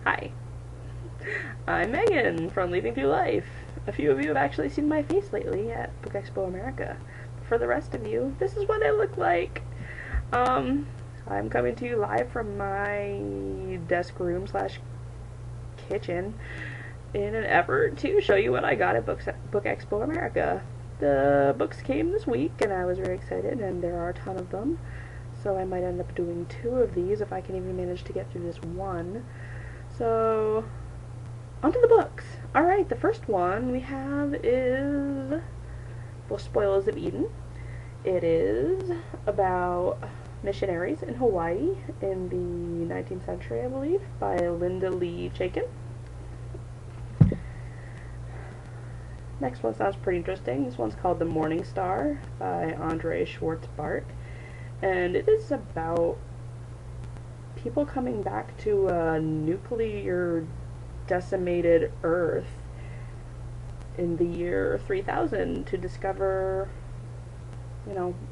Hi, I'm Megan from Leaping Through Life. A few of you have actually seen my face lately at Book Expo America. For the rest of you, this is what I look like. I'm coming to you live from my desk room slash kitchen in an effort to show you what I got at Book Expo America. The books came this week and I was very excited, and there are a ton of them. So I might end up doing 2 of these if I can even manage to get through this one. So, onto the books. Alright, the first one we have is The Spoils of Eden. It is about missionaries in Hawaii in the 19th century, I believe, by Linda Lee Chaikin. Next one sounds pretty interesting. This one's called The Morning Star by Andre Schwartz-Bart. And it is about people coming back to a nuclear decimated Earth in the year 3000 to discover,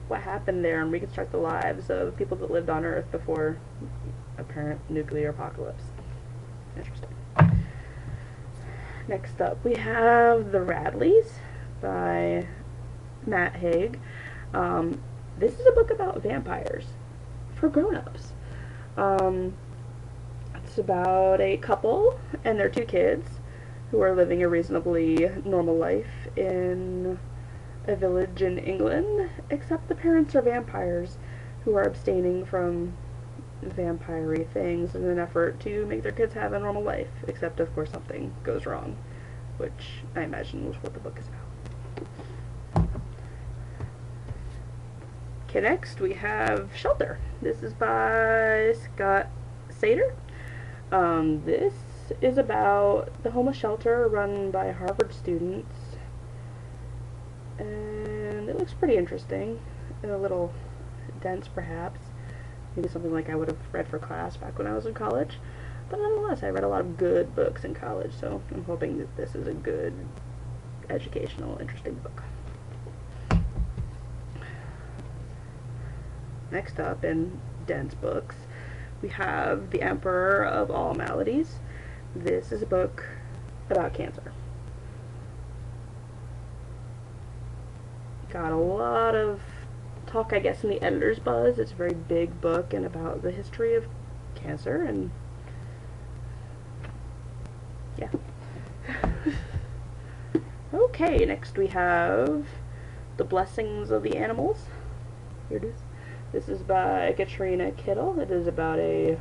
what happened there and reconstruct the lives of people that lived on Earth before apparent nuclear apocalypse. Interesting. Next up, we have The Radleys by Matt Haig. This is a book about vampires for grown-ups. It's about a couple and their 2 kids who are living a reasonably normal life in a village in England, except the parents are vampires who are abstaining from vampire-y things in an effort to make their kids have a normal life, except of course something goes wrong, which I imagine was what the book is about. Okay, next we have Shelter. This is by Scott Sater. This is about the homeless shelter run by Harvard students, and it looks pretty interesting and a little dense perhaps. Maybe something like I would have read for class back when I was in college. But nonetheless, I read a lot of good books in college, so I'm hoping that this is a good, educational, interesting book. Next up, in dense books, we have The Emperor of All Maladies. This is a book about cancer. Got a lot of talk, I guess, in the editor's buzz. It's a very big book and about the history of cancer, and yeah. Okay, next we have The Blessings of the Animals. Here it is. This is by Katrina Kittle. It is about a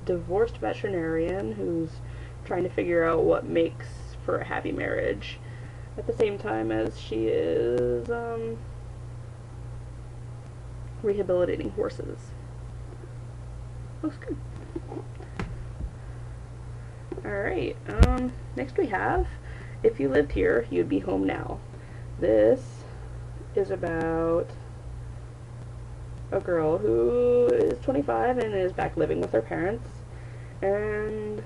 divorced veterinarian who's trying to figure out what makes for a happy marriage at the same time as she is rehabilitating horses. Looks good. Alright, next we have If You Lived Here, You'd Be Home Now. This is about a girl who is 25 and is back living with her parents, and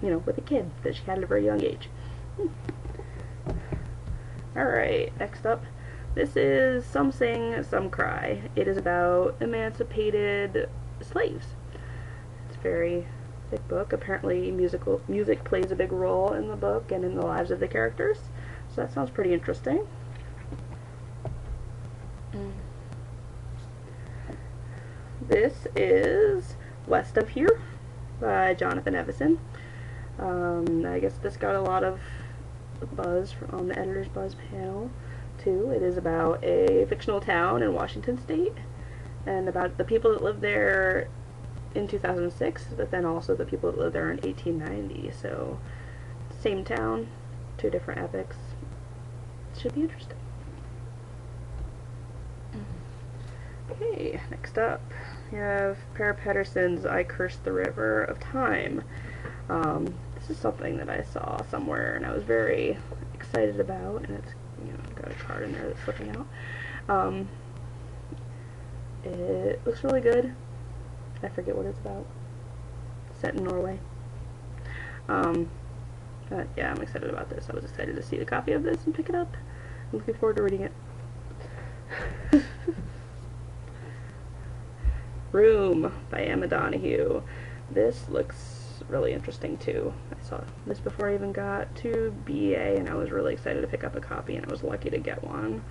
with a kid that she had at a very young age. Alright, next up, this is Some Sing, Some Cry. It is about emancipated slaves. It's a very big book. Apparently music plays a big role in the book and in the lives of the characters. So that sounds pretty interesting. This is West of Here by Jonathan Evison. I guess this got a lot of buzz on the editor's buzz panel too. It is about a fictional town in Washington State and about the people that lived there in 2006, but then also the people that lived there in 1890. So same town, 2 different epics. Should be interesting. Okay, next up we have Per Pedersen's I Cursed the River of Time. This is something that I saw somewhere and I was very excited about, and it's got a card in there that's flipping out. It looks really good. I forget what it's about. Set in Norway. Yeah, I'm excited about this. I was excited to see the copy of this and pick it up. I'm looking forward to reading it. Room by Emma Donahue. This looks really interesting too. I saw this before I even got to BEA, and I was really excited to pick up a copy, and I was lucky to get one.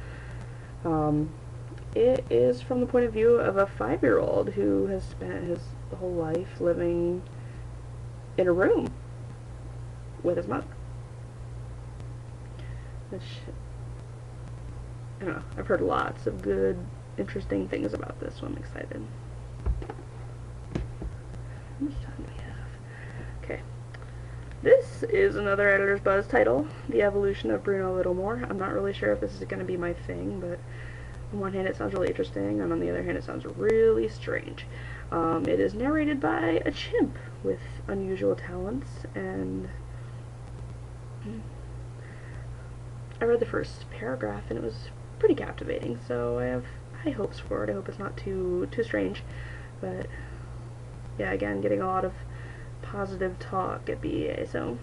It is from the point of view of a 5-year-old who has spent his whole life living in a room with his mother. Which, I don't know, I've heard lots of good, interesting things about this, so I'm excited. How much time do we have? Okay. This is another Editor's Buzz title, The Evolution of Bruno Littlemore. I'm not really sure if this is going to be my thing, but on one hand it sounds really interesting, and on the other hand it sounds really strange. It is narrated by a chimp with unusual talents, and I read the first paragraph and it was pretty captivating, so I have high hopes for it. I hope it's not too strange, but yeah, again, getting a lot of positive talk at BEA, so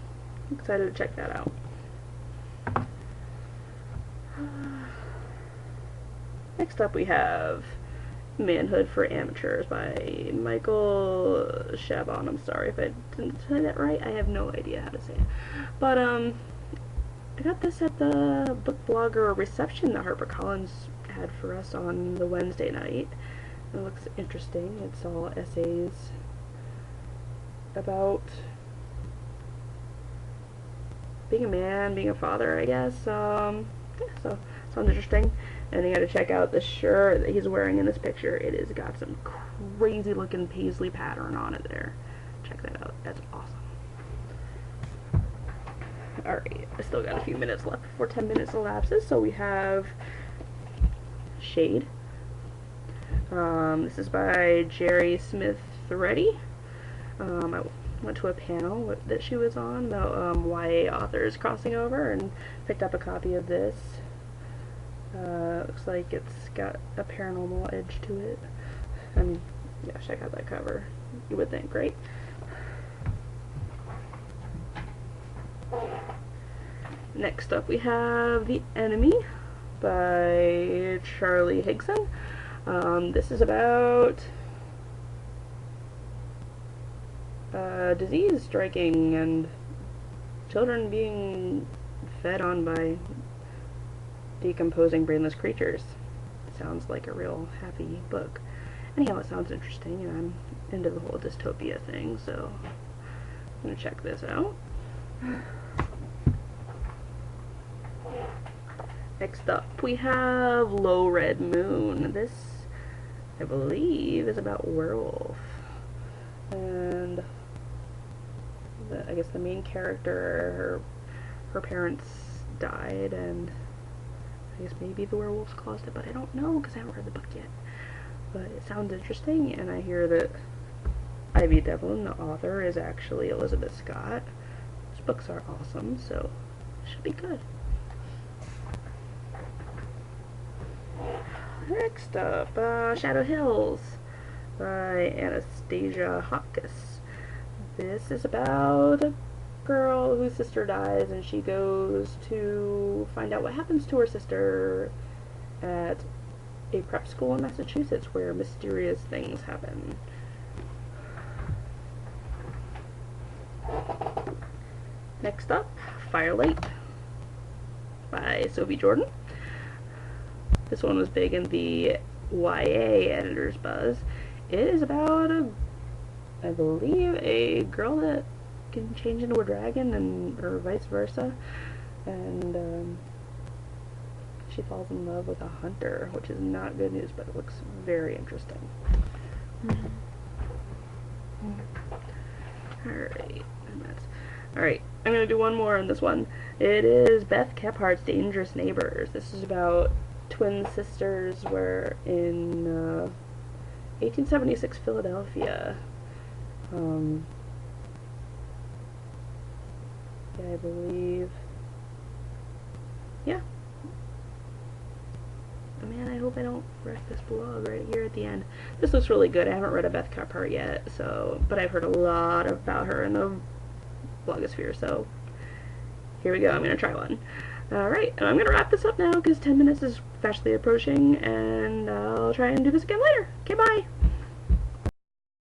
I'm excited to check that out. Next up we have Manhood for Amateurs by Michael Chabon. I'm sorry if I didn't say that right. I have no idea how to say it. But I got this at the book blogger reception that HarperCollins had for us on the Wednesday night. It looks interesting. It's all essays about being a man, being a father, I guess. Yeah, so sounds interesting. And you gotta check out the shirt that he's wearing in this picture. It has got some crazy looking paisley pattern on it there. Check that out. That's awesome. Alright, I still got a few minutes left before 10 minutes elapses. So we have Shade. This is by Jerry Smith Reddy. I went to a panel that she was on about YA authors crossing over and picked up a copy of this. Looks like it's got a paranormal edge to it. I mean, yeah, check out that cover. You would think, right? Next up we have The Enemy by Charlie Higson. This is about disease striking and children being fed on by decomposing brainless creatures. Sounds like a real happy book. Anyhow, it sounds interesting, and I'm into the whole dystopia thing, so I'm gonna check this out. Next up, we have Low Red Moon. This, I believe, is about werewolf. And I guess the main character, her parents died, and I guess maybe the werewolves caused it, but I don't know because I haven't read the book yet. But it sounds interesting, and I hear that Ivy Devlin, the author, is actually Elizabeth Scott. Those books are awesome, so it should be good. Next up, Shadow Hills by Anastasia Hopkins. This is about a girl whose sister dies, and she goes to find out what happens to her sister at a prep school in Massachusetts where mysterious things happen. Next up, Firelight by Sophie Jordan. This one was big in the YA Editor's Buzz. It is about I believe, a girl that can change into a dragon, and or vice versa, and she falls in love with a hunter, which is not good news, but it looks very interesting. Alright, I'm gonna do one more on this one. It is Beth Kephardt's Dangerous Neighbors. This is about twin sisters were in 1876 Philadelphia. Yeah, I believe. Yeah. Oh, man, I hope I don't wreck this blog right here at the end. This looks really good. I haven't read a Beth Kephart yet, but I've heard a lot about her in the blogosphere, so here we go. I'm gonna try one. Alright, and I'm gonna wrap this up now because 10 minutes is fastly approaching, and I'll try and do this again later. Okay, bye!